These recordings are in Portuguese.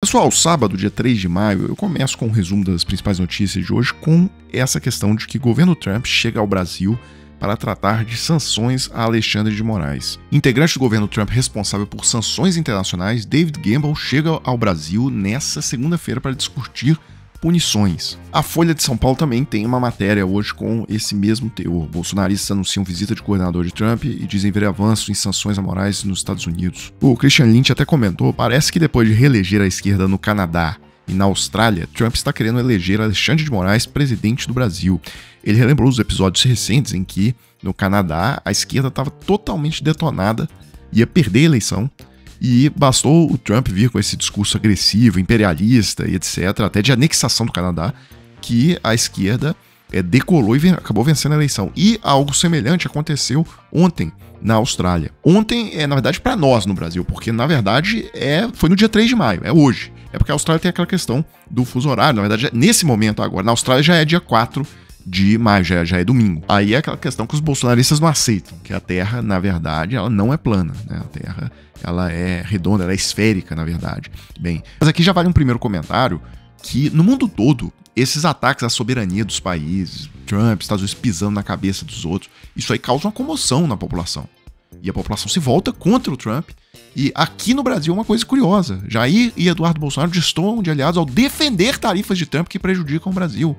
Pessoal, sábado, dia 3 de maio, eu começo com um resumo das principais notícias de hoje com essa questão de que o governo Trump chega ao Brasil para tratar de sanções a Alexandre de Moraes. Integrante do governo Trump responsável por sanções internacionais, David Gamble, chega ao Brasil nesta segunda-feira para discutir punições. A Folha de São Paulo também tem uma matéria hoje com esse mesmo teor. Bolsonaristas anunciam visita de coordenador de Trump e dizem ver avanço em sanções a Moraes nos Estados Unidos. O Christian Lynch até comentou, parece que depois de reeleger a esquerda no Canadá e na Austrália, Trump está querendo eleger Alexandre de Moraes presidente do Brasil. Ele relembrou os episódios recentes em que, no Canadá, a esquerda estava totalmente detonada, ia perder a eleição, e bastou o Trump vir com esse discurso agressivo, imperialista e etc., até de anexação do Canadá, que a esquerda decolou e acabou vencendo a eleição. E algo semelhante aconteceu ontem na Austrália. Ontem na verdade, para nós no Brasil, porque, na verdade, foi no dia 3 de maio, é hoje. É porque a Austrália tem aquela questão do fuso horário, na verdade, nesse momento agora. Na Austrália já é dia 4 de maio, já é domingo. Aí é aquela questão que os bolsonaristas não aceitam, que a Terra, na verdade, ela não é plana, né? A Terra, ela é redonda, ela é esférica, na verdade. Bem, mas aqui já vale um primeiro comentário, que no mundo todo, esses ataques à soberania dos países, Trump, Estados Unidos pisando na cabeça dos outros, isso aí causa uma comoção na população. E a população se volta contra o Trump. E aqui no Brasil, uma coisa curiosa, Jair e Eduardo Bolsonaro destoam de aliados ao defender tarifas de Trump que prejudicam o Brasil.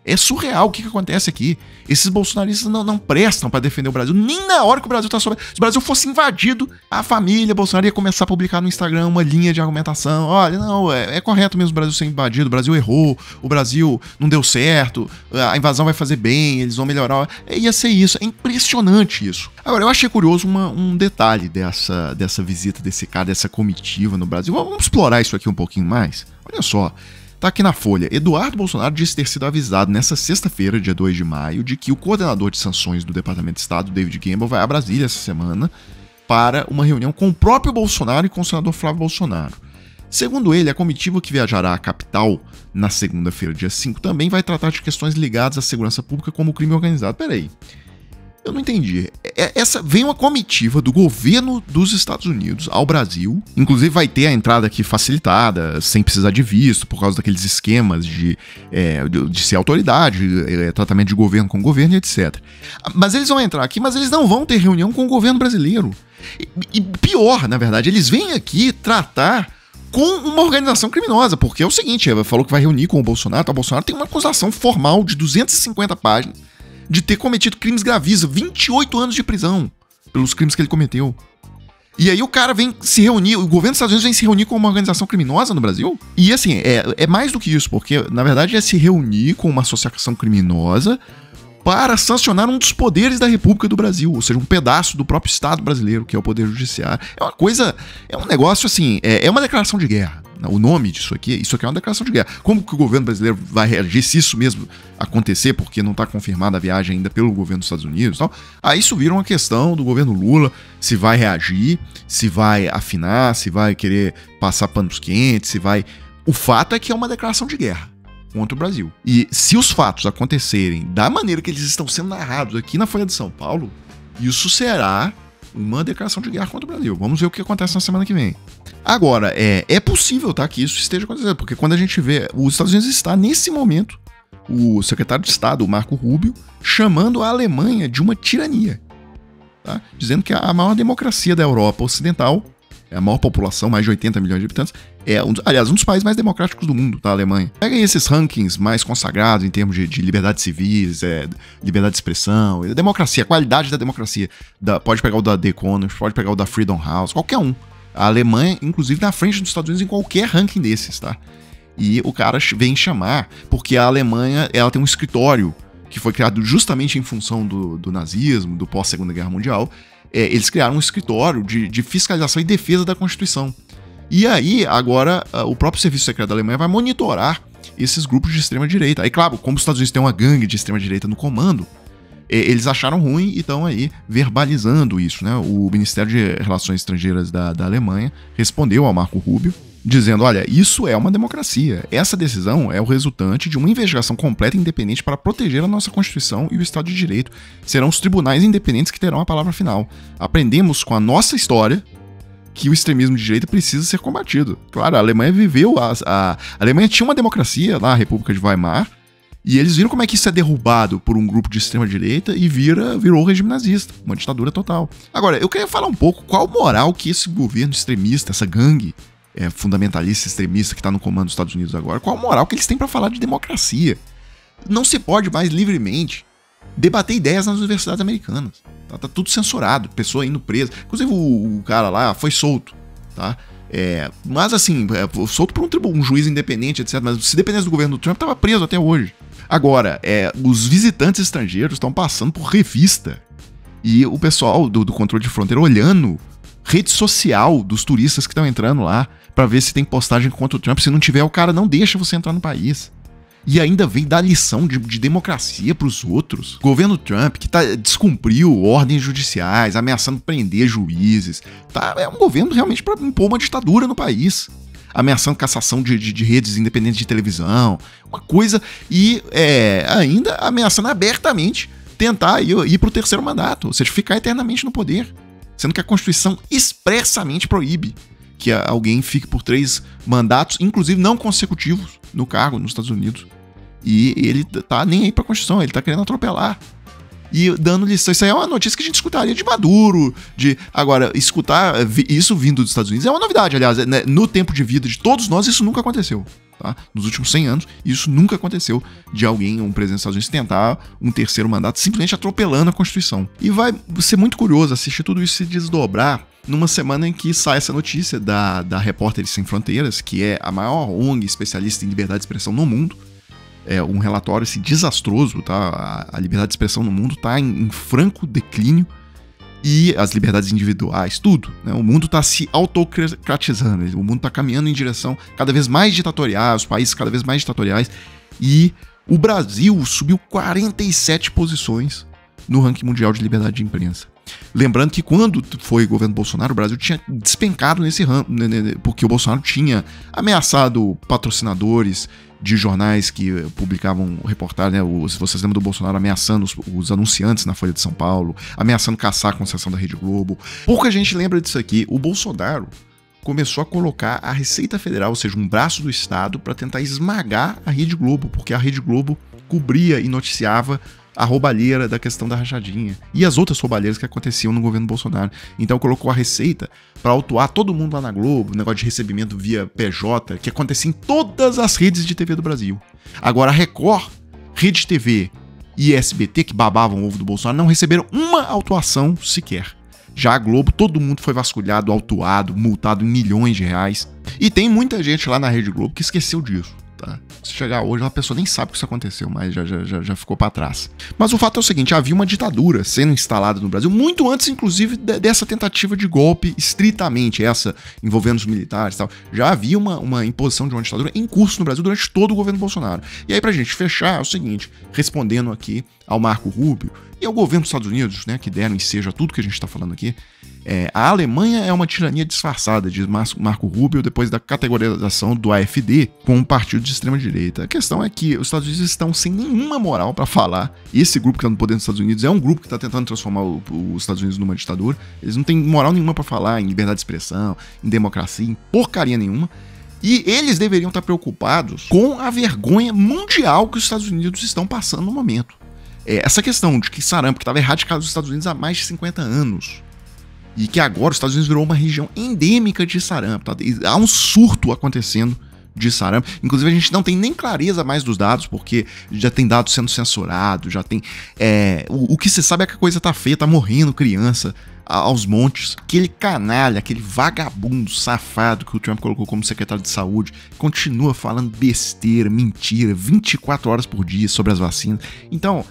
É surreal o que acontece aqui. Esses bolsonaristas não prestam para defender o Brasil, nem na hora que o Brasil está sob. Se o Brasil fosse invadido, a família Bolsonaro ia começar a publicar no Instagram uma linha de argumentação. Olha, não, é correto mesmo o Brasil ser invadido, o Brasil errou, o Brasil não deu certo, a invasão vai fazer bem, eles vão melhorar. Ia ser isso, é impressionante isso. Agora, eu achei curioso um detalhe dessa visita desse cara, dessa comitiva no Brasil. Vamos explorar isso aqui um pouquinho mais? Olha só. Tá aqui na Folha. Eduardo Bolsonaro disse ter sido avisado nessa sexta-feira, dia 2 de maio, de que o coordenador de sanções do Departamento de Estado, David Gamble, vai a Brasília essa semana para uma reunião com o próprio Bolsonaro e com o senador Flávio Bolsonaro. Segundo ele, a comitiva que viajará à capital na segunda-feira, dia 5, também vai tratar de questões ligadas à segurança pública como o crime organizado. Peraí. Eu não entendi. Vem uma comitiva do governo dos Estados Unidos ao Brasil. Inclusive vai ter a entrada aqui facilitada, sem precisar de visto, por causa daqueles esquemas de ser autoridade, tratamento de governo com governo, etc. Mas eles vão entrar aqui, mas eles não vão ter reunião com o governo brasileiro. E pior, na verdade, eles vêm aqui tratar com uma organização criminosa, porque é o seguinte, ela falou que vai reunir com o Bolsonaro, o Bolsonaro tem uma acusação formal de 250 páginas, de ter cometido crimes gravíssimos, 28 anos de prisão pelos crimes que ele cometeu. E aí o cara vem se reunir, o governo dos Estados Unidos vem se reunir com uma organização criminosa no Brasil? E assim, é mais do que isso, porque na verdade é se reunir com uma associação criminosa para sancionar um dos poderes da República do Brasil, ou seja, um pedaço do próprio Estado brasileiro, que é o Poder Judiciário. É um negócio assim, é uma declaração de guerra. O nome disso aqui é uma declaração de guerra. Como que o governo brasileiro vai reagir se isso mesmo acontecer, porque não está confirmada a viagem ainda pelo governo dos Estados Unidos e tal? Aí isso vira uma questão do governo Lula, se vai reagir, se vai afinar, se vai querer passar panos quentes, se vai... O fato é que é uma declaração de guerra contra o Brasil. E se os fatos acontecerem da maneira que eles estão sendo narrados aqui na Folha de São Paulo, isso será uma declaração de guerra contra o Brasil. Vamos ver o que acontece na semana que vem. Agora, é possível, tá, que isso esteja acontecendo, porque quando a gente vê, os Estados Unidos está, nesse momento, o secretário de Estado, o Marco Rubio, chamando a Alemanha de uma tirania, tá? Dizendo que a maior democracia da Europa Ocidental, é a maior população, mais de 80 milhões de habitantes, aliás, um dos países mais democráticos do mundo, tá, a Alemanha. Pega aí esses rankings mais consagrados em termos de liberdades civis, liberdade de expressão, democracia, qualidade da democracia. Pode pegar o da The Economist, pode pegar o da Freedom House, qualquer um. A Alemanha, inclusive, na frente dos Estados Unidos em qualquer ranking desses, tá? E o cara vem chamar, porque a Alemanha, ela tem um escritório que foi criado justamente em função do nazismo, do pós-Segunda Guerra Mundial. Eles criaram um escritório de fiscalização e defesa da Constituição. E aí, agora, o próprio Serviço Secreto da Alemanha vai monitorar esses grupos de extrema-direita. Aí, claro, como os Estados Unidos têm uma gangue de extrema-direita no comando, eles acharam ruim e estão aí verbalizando isso, né? O Ministério de Relações Estrangeiras da Alemanha respondeu ao Marco Rubio, dizendo, olha, isso é uma democracia. Essa decisão é o resultante de uma investigação completa e independente para proteger a nossa Constituição e o Estado de Direito. Serão os tribunais independentes que terão a palavra final. Aprendemos com a nossa história que o extremismo de direita precisa ser combatido. Claro, a Alemanha viveu, a Alemanha tinha uma democracia lá, a República de Weimar, e eles viram como é que isso é derrubado por um grupo de extrema-direita e virou o regime nazista, uma ditadura total. Agora, eu queria falar um pouco qual moral que esse governo extremista, essa gangue fundamentalista extremista que está no comando dos Estados Unidos agora, qual moral que eles têm para falar de democracia. Não se pode mais livremente debater ideias nas universidades americanas. Tá tudo censurado, pessoa indo presa. Inclusive o cara lá foi solto, tá? Mas assim, solto por um juiz independente, etc. Mas se dependesse do governo do Trump, estava preso até hoje. Agora, os visitantes estrangeiros estão passando por revista. E o pessoal do controle de fronteira olhando rede social dos turistas que estão entrando lá para ver se tem postagem contra o Trump. Se não tiver, o cara não deixa você entrar no país. E ainda vem dar lição de democracia para os outros. O governo Trump, que descumpriu ordens judiciais, ameaçando prender juízes. É um governo realmente para impor uma ditadura no país. Ameaçando cassação de redes independentes de televisão. Uma coisa. E ainda ameaçando abertamente tentar ir para o terceiro mandato. Ou seja, ficar eternamente no poder. Sendo que a Constituição expressamente proíbe que alguém fique por 3 mandatos, inclusive não consecutivos, no cargo nos Estados Unidos. E ele tá nem aí pra Constituição, ele tá querendo atropelar. E dando lição. Isso aí é uma notícia que a gente escutaria de Maduro. Agora, escutar isso vindo dos Estados Unidos é uma novidade, aliás. Né? No tempo de vida de todos nós, isso nunca aconteceu. Tá? Nos últimos 100 anos, isso nunca aconteceu de alguém, um presidente dos Estados Unidos, tentar um terceiro mandato simplesmente atropelando a Constituição. E vai ser muito curioso assistir tudo isso se desdobrar numa semana em que sai essa notícia da Repórteres Sem Fronteiras, que é a maior ONG especialista em liberdade de expressão no mundo. Um relatório desastroso, tá? A liberdade de expressão no mundo está em franco declínio. E as liberdades individuais, tudo. Né? O mundo está se autocratizando, o mundo está caminhando em direção cada vez mais ditatorial, os países cada vez mais ditatoriais. E o Brasil subiu 47 posições no ranking mundial de liberdade de imprensa. Lembrando que quando foi o governo Bolsonaro, o Brasil tinha despencado nesse ranking, porque o Bolsonaro tinha ameaçado patrocinadores de jornais que publicavam reportagem, né? Se vocês lembram do Bolsonaro ameaçando os anunciantes na Folha de São Paulo, ameaçando caçar a concessão da Rede Globo. Pouca gente lembra disso aqui. O Bolsonaro começou a colocar a Receita Federal, ou seja, um braço do Estado, para tentar esmagar a Rede Globo, porque a Rede Globo cobria e noticiava a roubalheira da questão da rachadinha e as outras roubalheiras que aconteciam no governo Bolsonaro. Então colocou a Receita para autuar todo mundo lá na Globo, negócio de recebimento via PJ, que acontecia em todas as redes de TV do Brasil. Agora a Record, Rede TV e SBT, que babavam o ovo do Bolsonaro, não receberam uma autuação sequer. Já a Globo, todo mundo foi vasculhado, autuado, multado em milhões de reais. E tem muita gente lá na Rede Globo que esqueceu disso. Tá? Se chegar hoje, uma pessoa nem sabe que isso aconteceu, mas já ficou para trás. Mas o fato é o seguinte, havia uma ditadura sendo instalada no Brasil, muito antes, inclusive, dessa tentativa de golpe, estritamente, essa envolvendo os militares e tal. Já havia uma imposição de uma ditadura em curso no Brasil durante todo o governo Bolsonaro. E aí, pra gente fechar, é o seguinte, respondendo aqui ao Marco Rubio e ao governo dos Estados Unidos, né, que deram ensejo a tudo que a gente está falando aqui, a Alemanha é uma tirania disfarçada, diz Marco Rubio, depois da categorização do AfD como um partido de extrema-direita. A questão é que os Estados Unidos estão sem nenhuma moral para falar. Esse grupo que está no poder dos Estados Unidos é um grupo que está tentando transformar os Estados Unidos numa ditadura. Eles não têm moral nenhuma para falar em liberdade de expressão, em democracia, em porcaria nenhuma. E eles deveriam estar preocupados com a vergonha mundial que os Estados Unidos estão passando no momento. Essa questão de que sarampo, que estava erradicado nos Estados Unidos há mais de 50 anos, e que agora os Estados Unidos virou uma região endêmica de sarampo. Tá? Há um surto acontecendo de sarampo. Inclusive, a gente não tem nem clareza mais dos dados, porque já tem dados sendo censurados, já tem... O que se sabe é que a coisa tá feia, tá morrendo criança aos montes. Aquele canalha, aquele vagabundo safado que o Trump colocou como secretário de saúde, continua falando besteira, mentira, 24 horas por dia sobre as vacinas. Então...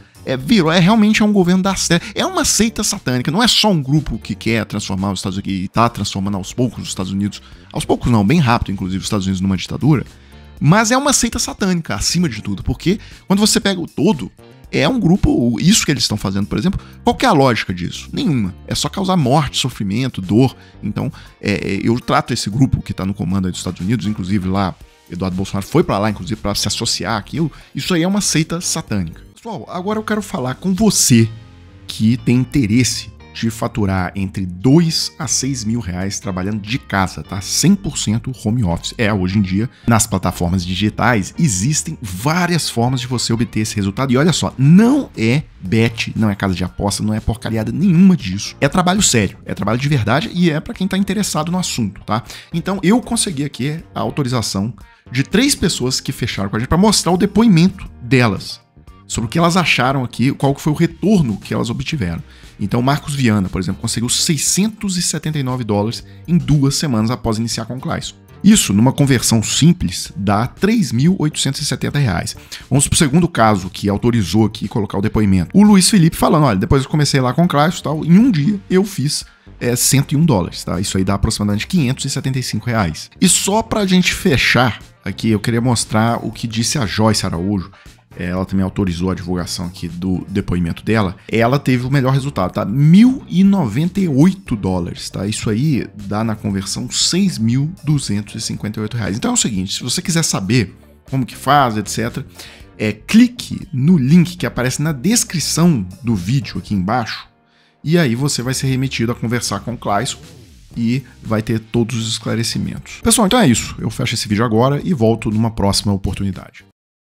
realmente um governo da seita. É uma seita satânica, não é só um grupo que quer transformar os Estados Unidos, e está transformando aos poucos os Estados Unidos, aos poucos não, bem rápido, inclusive, os Estados Unidos numa ditadura, mas é uma seita satânica, acima de tudo, porque quando você pega o todo, é um grupo, isso que eles estão fazendo, por exemplo, qual que é a lógica disso? Nenhuma. É só causar morte, sofrimento, dor. Então, eu trato esse grupo que está no comando aí dos Estados Unidos, inclusive lá, Eduardo Bolsonaro foi para lá, inclusive, para se associar àquilo, isso aí é uma seita satânica. Pessoal, agora eu quero falar com você que tem interesse de faturar entre 2 a 6 mil reais trabalhando de casa, tá? 100% home office. Hoje em dia, nas plataformas digitais, existem várias formas de você obter esse resultado. E olha só, não é bet, não é casa de aposta, não é porcariada nenhuma disso. É trabalho sério, é trabalho de verdade e é para quem tá interessado no assunto, tá? Então, eu consegui aqui a autorização de 3 pessoas que fecharam com a gente para mostrar o depoimento delas sobre o que elas acharam aqui, qual foi o retorno que elas obtiveram. Então, Marcos Viana, por exemplo, conseguiu $679 em 2 semanas após iniciar com o Clayson. Isso, numa conversão simples, dá R$ 3.870. Vamos para o segundo caso que autorizou aqui colocar o depoimento. O Luiz Felipe falando, olha, depois eu comecei lá com o Clayson e tal, em um dia eu fiz $101, tá? Isso aí dá aproximadamente R$ 575. E só para a gente fechar aqui, eu queria mostrar o que disse a Joyce Araújo. Ela também autorizou a divulgação aqui do depoimento dela. Ela teve o melhor resultado, tá? $1.098, tá? Isso aí dá na conversão R$ 6.258. Então é o seguinte, se você quiser saber como que faz, etc., clique no link que aparece na descrição do vídeo aqui embaixo e aí você vai ser remetido a conversar com o Clayson e vai ter todos os esclarecimentos. Pessoal, então é isso. Eu fecho esse vídeo agora e volto numa próxima oportunidade.